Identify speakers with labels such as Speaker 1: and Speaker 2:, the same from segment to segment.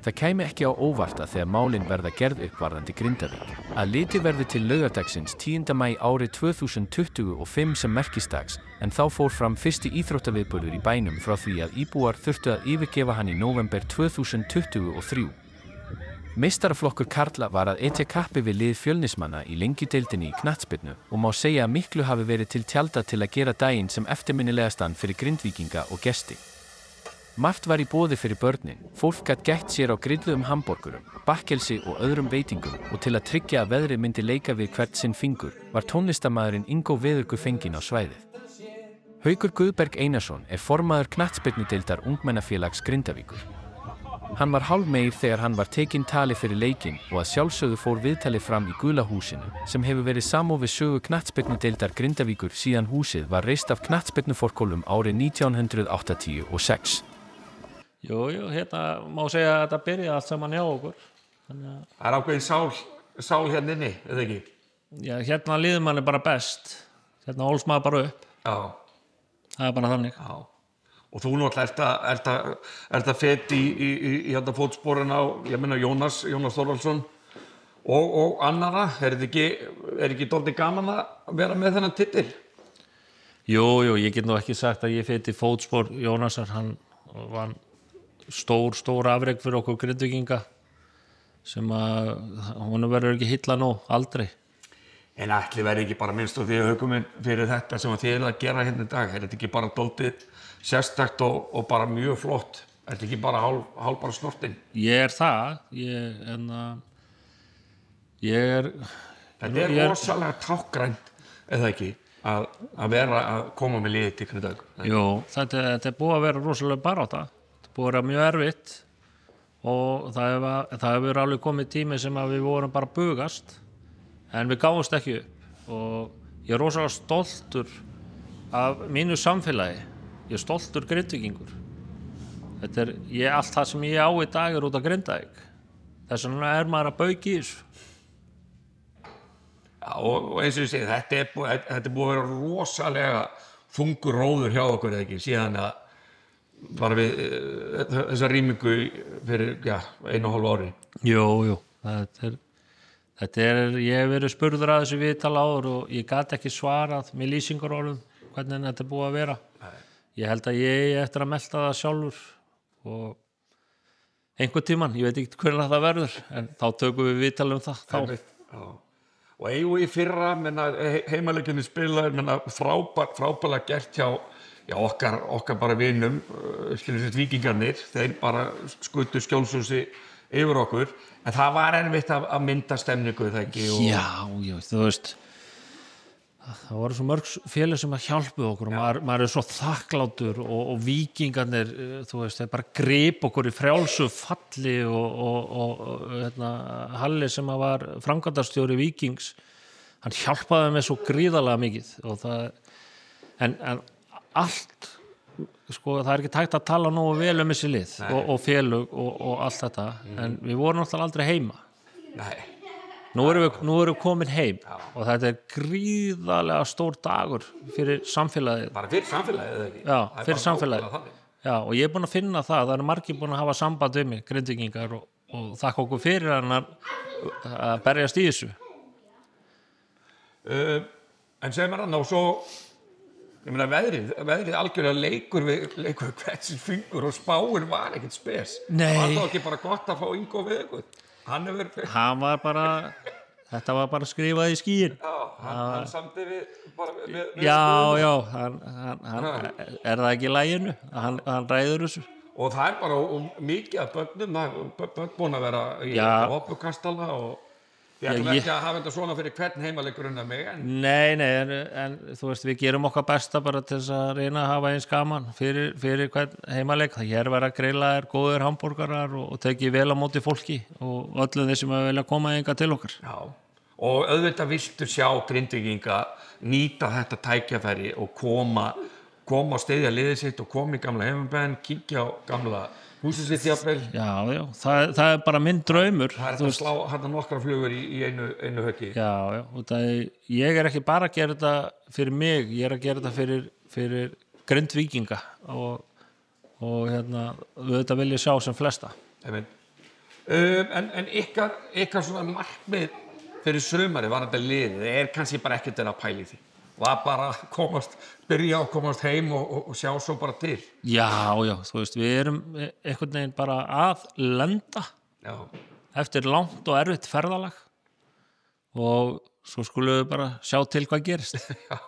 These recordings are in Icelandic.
Speaker 1: Það kæmi ekki á óvart að þegar málin verða gerð upp varðandi Grindavík, að litið verði til laugardagsins 10. maí árið 2025 sem merkisdags, en þá fór fram fyrsti íþróttaviðburður í bænum frá því að íbúar þurftu að yfirgefa hann í nóvember 2023. Meistaraflokkur karla var að etja kappi við lið Fjölnismanna í Lengjudeildinni í knattspyrnu og má segja að miklu hafi verið til tjalda til að gera daginn sem eftirminnilegastan fyrir Grindvíkinga og gesti. Margt var í boði fyrir börnin, fólk gat gætt sér á grilluðum hamborgurum, bakkelsi og öðrum veitingum og til að tryggja að veðrið myndi leika við hvert sinn fingur var tónlistarmaðurinn Ingo Veðurgu fenginn á svæðið. Haukur Guðberg Einarsson er formaður knattspyrnudeildar ungmennafélags Grindavíkur. Hann var hálfmeir þegar hann var tekinn tali fyrir leikinn og að sjálfsögðu fór viðtalið fram í Gula húsinu sem hefur verið samofið sögu knattspyrnudeildar Grindavíkur síðan húsið var reist af knattspyrnuforkólum árið 1986.
Speaker 2: Jú, hérna má segja að þetta byrja allt saman hjá okkur.
Speaker 3: Það er ákveðin sál hérna inni, eða ekki?
Speaker 2: Já, hérna líður manni bara best. Hérna ólst maður bara upp.
Speaker 3: Já.
Speaker 2: Það er bara þannig.
Speaker 3: Já. Og þú náttúrulega ert að feta í þetta fótsporin á, ég meina Jónas Þorvaldsson og annara. Er ekki dálítið gaman að vera með þennan titil?
Speaker 2: Jú, ég get nú ekki sagt að ég feti fótspor Jónasar, hann var stór afrek fyrir okkur Grindvíkinga sem að hún verður ekki hylla nú, aldrei.
Speaker 3: En ætli verði ekki bara minnst og því að Haukuminn fyrir þetta sem þið eruð að gera hérna í dag, er þetta ekki bara dálítið sérstakt og bara mjög flott? Er þetta ekki bara hálf bara snortinn?
Speaker 2: Ég er það,
Speaker 3: Þetta er rosalega tákgrænt, eða ekki, að vera að koma með liðið til Grindavíkur.
Speaker 2: Jú, þetta er búið að vera rosalega barátta. Þetta er búið að vera mjög erfitt og það hefur alveg komið tími sem að við vorum bara að bugast en við gáfumst ekki upp og ég er rosalega stoltur af mínu samfélagi. Ég er stoltur Grindvíkingur. Allt það sem ég á í dag er út af Grindavík. Þess vegna er maður að bauka í þessu.
Speaker 3: Já, og eins og ég segi, þetta er búið að vera rosalega þungur róður hjá okkur, eða ekki, síðan að bara við þessa rýmingu fyrir, 1,5 ári.
Speaker 2: Jú, ég hef verið spurður að þessu viðtal áður og ég gat ekki svarað með lýsingarorðum hvernig þetta er búið að vera. Nei. Ég held að ég eigi eftir að melta það sjálfur og einhvern tímann, ég veit ekki hvernig það verður, en þá tökum við viðtal það.
Speaker 3: Já. Og eigum í fyrra, heimaleikjunni spilaður, frábærlega gert hjá okkar bara vinum, víkingarnir, þeir bara skutu skjólshúsi yfir okkur, en það var erfitt að mynda stemningu, það ekki?
Speaker 2: Já, þú veist, það voru svo mörg félag sem að hjálpuðu okkur og maður er svo þakklátur og víkingarnir, þú veist, þeir bara grip okkur í frjálsu falli og Halli sem að var framkvæmdastjóri Víkings, hann hjálpaði með svo gríðarlega mikið og en allt, sko, það er ekki tækt að tala nógu vel þessi lið og félög og allt þetta, en við vorum náttúrulega aldrei heima.
Speaker 3: Nei.
Speaker 2: Nú erum við komin heim og þetta er gríðarlega stór dagur fyrir samfélagið.
Speaker 3: Bara fyrir samfélagið, eða ekki?
Speaker 2: Já, fyrir samfélagið. Já, og ég er búinn að finna það eru margir búin að hafa samband við mig, Grindvíkingar, og þakka okkur fyrir hann að berjast í þessu.
Speaker 3: En segir mér hann og svo, ég meina veðrið algjörlega leikur hvert sinn fingur og spáin var ekkert spes.
Speaker 2: Nei.
Speaker 3: Það var þá ekki bara gott að fá Ingo Veðurgu.
Speaker 2: Hann var bara, þetta var bara skrifað í skýin.
Speaker 3: Já, hann samdi við
Speaker 2: Já, hann er það ekki í laginu, hann ræður þessu.
Speaker 3: Og það er bara mikið af börnum, börn búin að vera í hoppukastala og við ætlum ekki að hafa þetta svona fyrir hvern heimaleikurinn að mig.
Speaker 2: Nei, en þú veist, við gerum okkar besta bara til þess að reyna að hafa eins gaman fyrir hvern heimaleik. Það hér verða grillaðir góðir hamborgarar og tekið vel á móti fólki og öllum þeir sem vilja koma hingað til okkar.
Speaker 3: Já, og auðvitað viltu sjá Grindvíkinga nýta þetta tækjafæri og koma og styðja liðið sitt og koma í gamla heimabæinn, kíkja á gamla húsið sitt jafnvel.
Speaker 2: Já, það er bara minn draumur.
Speaker 3: Það er að slá hérna nokkra flugur í einu höggi.
Speaker 2: Já, ég er ekki bara að gera þetta fyrir mig, ég er að gera þetta fyrir Grindvíkinga og auðvitað vil ég sjá sem flesta.
Speaker 3: En ykkar svona markmið fyrir sumari var þetta liðið, kannski bara ekkert að pæla í því. Var bara að byrja og komast heim og sjá svo bara til.
Speaker 2: Já, þú veist, við erum einhvern veginn bara að lenda eftir langt og erfitt ferðalag og svo skulum við bara sjá til hvað gerist.
Speaker 3: Já,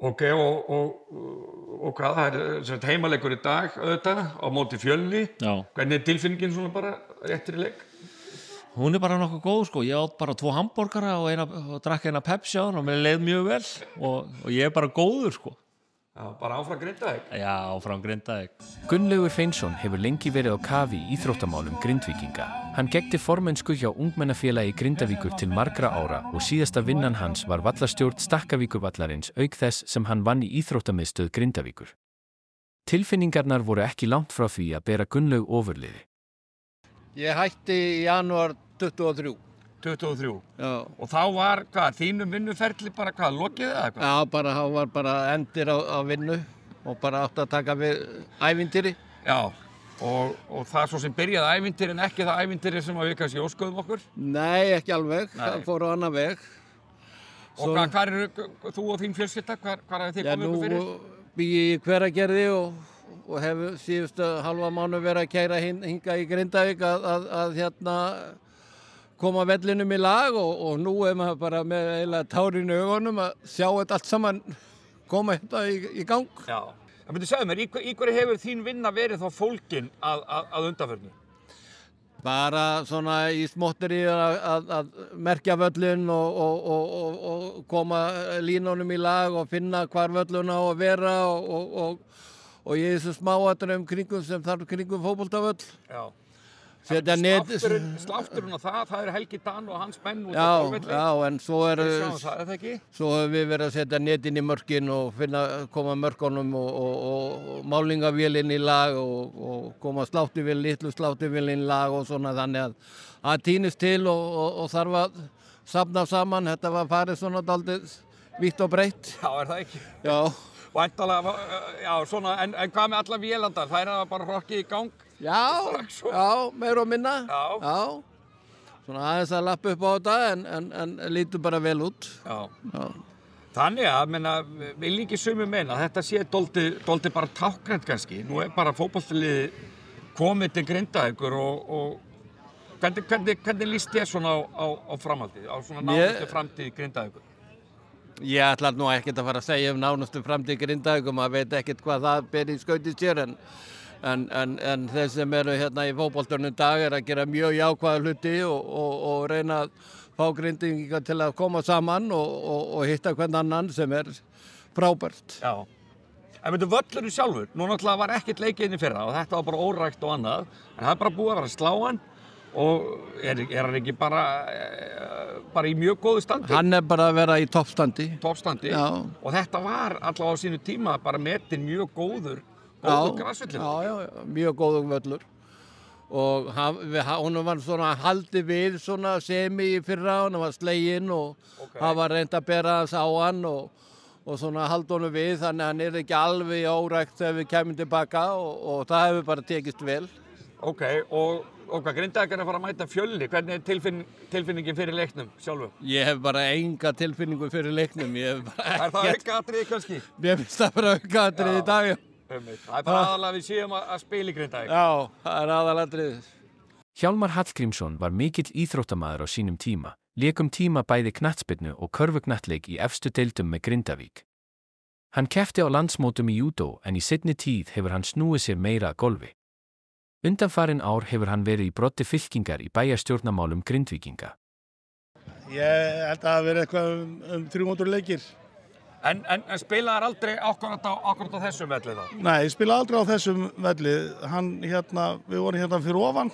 Speaker 3: ok, og hvað, það er heimaleikur í dag, auðvitað, á móti Fjölni. Já. Hvernig tilfinningin svona bara réttir í leik?
Speaker 2: Hún bara nokkuð góð, sko. Ég átt bara 2 hamborgara og drakk eina Pepsi á hann og mér leið mjög vel og ég bara góður, sko.
Speaker 3: Já, bara áfram Grindavík?
Speaker 2: Já, áfram Grindavík.
Speaker 1: Gunnlaugur Hreinsson hefur lengi verið á kafi í íþróttamálum Grindvíkinga. Hann gegndi formennsku hjá ungmennafélagi Grindavíkur til margra ára og síðasta vinnan hans var vallastjórn Stakkavíkurvallarins auk þess sem hann vann í íþróttamiðstöð Grindavíkur. Tilfinningarnar voru ekki langt frá því að bera Gunnlaug ofurliði.
Speaker 4: Ég hætti í janúar 23.
Speaker 3: 23?
Speaker 4: Já.
Speaker 3: Og þá var, þínum vinnuferli bara lokið eða eitthvað?
Speaker 4: Já, það var bara endir á vinnu og bara átti að taka við ævintýri.
Speaker 3: Já, og það svo sem byrjaði ævintýri en ekki það ævintýri sem við kannski óskuðum okkur?
Speaker 4: Nei, ekki alveg. Það fór á annan veg.
Speaker 3: Og hvar eru þú og þín fjölskylda? Hvar hafið þið komið ykkur fyrir?
Speaker 4: Nú bý ég í Hveragerði og hefur síðustu halva mánuð verið að keyra hinga í Grindavík að koma vellinum í lag og nú maður bara með eiginlega tárin í augunum að sjá þetta allt saman koma þetta í gang.
Speaker 3: Já, það myndi segja mér, í hverju hefur þín vinna verið þá fólkin að undanförnu?
Speaker 4: Bara svona í smotteri að merkja völlin og koma línunum í lag og finna hvar völlun á að vera og ég þessu smáatriðum kringum sem þarf kringum fótboltavöll. Já.
Speaker 3: Slátturinn og það Helgi Dan og hans menn út á fólkvelli.
Speaker 4: Já, en svo höfum við verið að setja netin í mörkin og koma mörkunum og málingavélinn í lag og koma litlu slátturvélinn í lag og svona þannig að tínist til og þarf að safna saman. Þetta var farið svona daldið vítt og breitt.
Speaker 3: Já, það ekki?
Speaker 4: Já.
Speaker 3: Væntanlega, svona, en hvað með alla vélandar? Það bara hrokkið í gang?
Speaker 4: Já, meira og minna. Já. Svona aðeins að lappa upp á þetta en lítur bara vel út. Já.
Speaker 3: Þannig að, vil ekki sumir meina að þetta sé dálítið bara táknrænt kannski. Nú bara fótboltaliðið komið til Grindavíkur og hvernig líst þér svona á framhaldið, á svona nánustu framtíð Grindavíkur?
Speaker 4: Ég ætla nú ekkert að fara að segja nánustu framtíð Grindavíkur, maður veit ekkert hvað það ber í skauti sér en þeir sem eru hérna í fótboltanum í dag að gera mjög jákvæða hluti og reyna að fá Grindvíkinga til að koma saman og hitta hvern annan sem frábært.
Speaker 3: Já. En völlurinn sjálfur, nú náttúrulega var ekkert leikið inn í fyrra og þetta var bara órækt og annað, en það bara búið að vera sláan og hann ekki bara í mjög góðu standi?
Speaker 4: Hann bara að vera í toppstandi.
Speaker 3: Toppstandi? Já. Og þetta var allavega á sínu tíma bara metin mjög góður grasvöllur.
Speaker 4: Já, mjög góður völlur. Og hún var svona haldið við svona semi í fyrra, hún var sleginn og það var reynt að bera þess á hann og svona halda honum við, þannig að hann ekki alveg órækt þegar við kemum tilbaka og það hefur bara tekist vel.
Speaker 3: Ok, og hvað Grindavík að fara að mæta Fjölni, hvernig tilfinningin fyrir leiknum sjálfum?
Speaker 4: Ég hef bara enga tilfinningu fyrir leiknum.
Speaker 3: Það aukaatriði kannski?
Speaker 4: Mér finnst það bara aukaatriði í dag.
Speaker 3: Það bara aðalega við séum að spila í Grindavík.
Speaker 4: Já, það aðalatriðið.
Speaker 1: Hjálmar Hallgrímsson var mikill íþróttamaður á sínum tíma, lékum tíma bæði knattspyrnu og körfuknattleik í efstu deildum með Grindavík. Hann keppti á landsmótum í júdó en í seinni tíð hefur hann snúið sér meira að golfi. Undanfarin ár hefur hann verið í broddi fylkingar í bæjarstjórnarmálum Grindvíkinga.
Speaker 5: Ég held að það hafi verið eitthvað 300 leikir.
Speaker 3: En spilaðir aldrei akkurat á þessum velli þá?
Speaker 5: Nei, ég spilaði aldrei á þessum velli. Við vorum hérna fyrir ofan,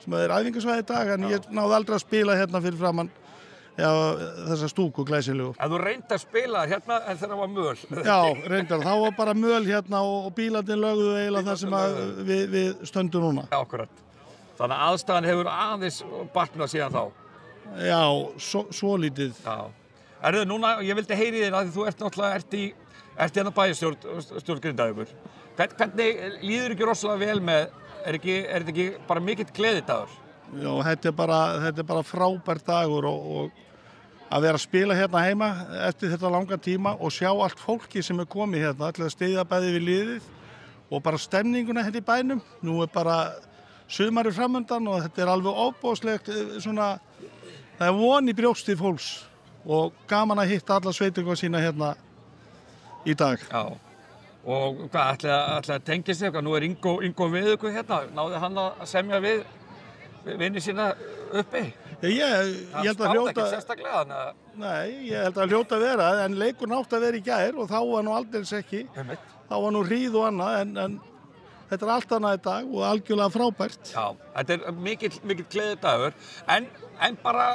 Speaker 5: sem æfingasvæði í dag, en ég náði aldrei að spila hérna fyrir framann þessa stúku glæsilegu.
Speaker 3: En þú reyndi að spila hérna en þegar það var möl?
Speaker 5: Já, reyndar. Þá var bara möl hérna og bílarnir lögðu eiginlega það sem við stöndum núna.
Speaker 3: Já, akkurat. Þannig að aðstæðan hefur aðeins batnað síðan þá?
Speaker 5: Já, svo lítið.
Speaker 3: Já. Núna, ég vildi heyri þér að þú ert hérna bæjarstjórn Grindavíkur. Hvernig líður ekki rosalega vel með, þetta ekki bara mikill gleðidagur?
Speaker 5: Já, þetta er bara frábært dagur og að vera að spila hérna heima eftir þetta langa tíma og sjá allt fólki sem komið hérna, allir að styðja bæði við liðið og bara stemninguna hérna í bænum. Nú bara sumarið framundan og þetta er alveg ofboðslegt svona, það er von í brjósti fólks og gaman að hitta alla sveitunga sína hérna í dag.
Speaker 3: Já, og hvað, ætli að tengja sig eitthvað? Nú er Ingo við ykkur hérna, náði hann að semja við vinni sína uppi?
Speaker 5: Ég held að hljóta...
Speaker 3: Ekki sérstaklega,
Speaker 5: Nei, ég held að hljóta að vera, en leikurinn átti að vera í gær og þá var nú aldeilis ekki. Þá var nú hríð og annað, en þetta er allt annað í dag og algjörlega frábært. Já,
Speaker 3: þetta er mikill gleðidagur, en bara,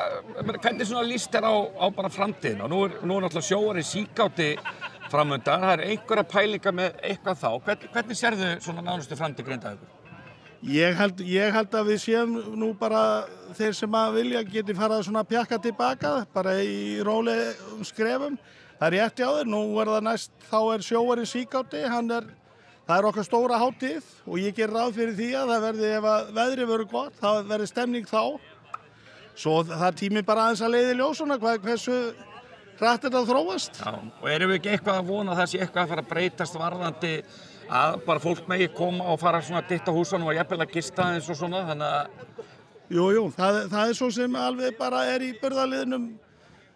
Speaker 3: hvernig svona líst þér á bara framtíðina? Nú er náttúrulega sjóari síkáti framundan, það er einhverja pælinga með eitthvað þá. Hvernig sérðu svona nánustu framtíð Grindavíkur?
Speaker 5: Ég held að við séum nú bara þeir sem að vilja geti farað svona að pjakka tilbaka, bara í rólegum skrefum. Það er rétt hjá þér, nú það næst, þá er sjóari síkáti, það er okkar stóra hátíð og ég ger ráð fyrir því að það verði, ef að veðrið verður gott, það verði stemning þá. Svo það tími bara aðeins að leiði ljós svona, hversu hratt þetta þróast.
Speaker 3: Já, og erum við ekki eitthvað að vona að það sé eitthvað að fara að breytast varðandi að bara fólk megi koma og fara svona ditt á húsunum og jafnvel að gista eins og svona, þannig að...
Speaker 5: Jú, það er svo sem alveg bara er í burðarliðnum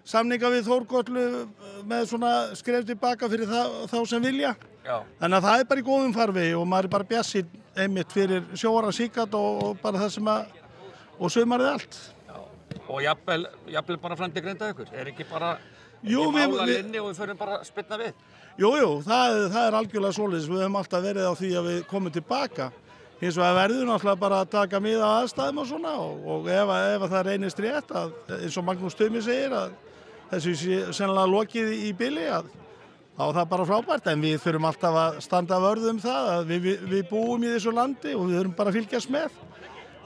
Speaker 5: samninga við Þórgöllu með svona skref tilbaka fyrir þá sem vilja.
Speaker 3: Já.
Speaker 5: Þannig að það er bara í góðum farvegi og maður er bara bjassinn einmitt fyrir sjóara síkat og bara það sem að... og sumarið allt.
Speaker 3: Já, og jafnvel bara fram til Grindavíkur, er ekki bara... málalinni og við förum bara að spyrna við?
Speaker 5: Jú, það er algjörlega svoleiðis. Við höfum alltaf verið á því að við komum tilbaka. Hins vegar verður náttúrulega bara að taka mið af aðstæðum og svona og ef það reynist rétt að, eins og Magnús Tumi segir, að þessu sé sennilega lokið í bili þá er það bara frábært. En við þurfum alltaf að standa vörð það að við búum í þessu landi og við þurfum bara að fylgjast með.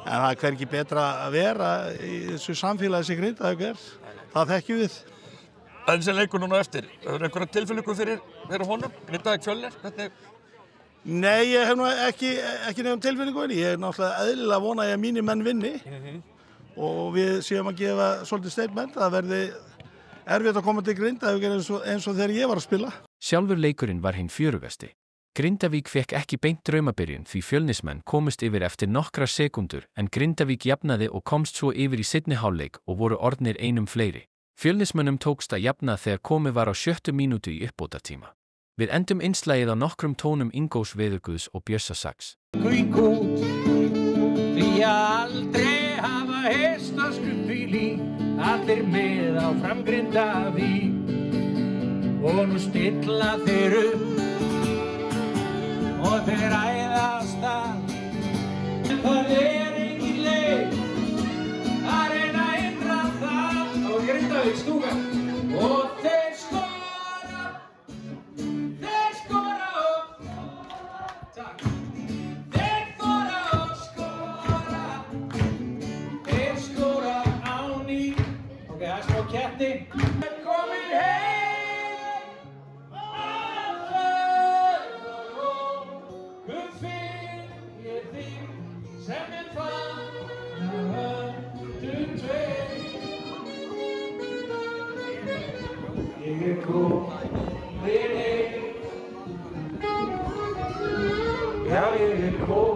Speaker 5: En það er hvergi betra að vera í þessu samfélagi sem Grindavík er. Það þekkjum við.
Speaker 3: En sem leikur núna eftir, hefur einhverja tilfinningu fyrir honum? Grindavík Fjölnir? Hvernig?
Speaker 5: Nei, ég hef nú ekki nefnum tilfinningu. Ég er náttúrulega eðlilega að vona að mínir menn vinni og við séum að gefa svolítið statement. Það verði erfitt að koma til Grindavík eins og þegar ég var að spila.
Speaker 1: Sjálfur leikurinn var hinn fjörugasti. Grindavík fekk ekki beint draumabyrjun því Fjölnismenn komust yfir eftir nokkrar sekundur en Grindavík jafnaði og komst svo yfir í seinni hálfleik og voru orðnir einum fleiri. Fjölnismönnum tókst að jafna þegar komið var á 7. mínútu í uppbótartíma. Við endum innslagið á nokkrum tónum Ingós Veðurguðs og Bjössa Sax.
Speaker 6: Því aldrei hafa hestaskuppbíli, allir með áfram Grindavík. Og nú stilla þeir upp og þeir æða af stað. En það er engin leið að reyna að hindra það. Grindavík stúka og þeir skora takk þeir þora og skora þeir skora á ný ok, það er smá ketti komin heim finn ég þig sem fann höndum tveir ég komin heim já, ég komin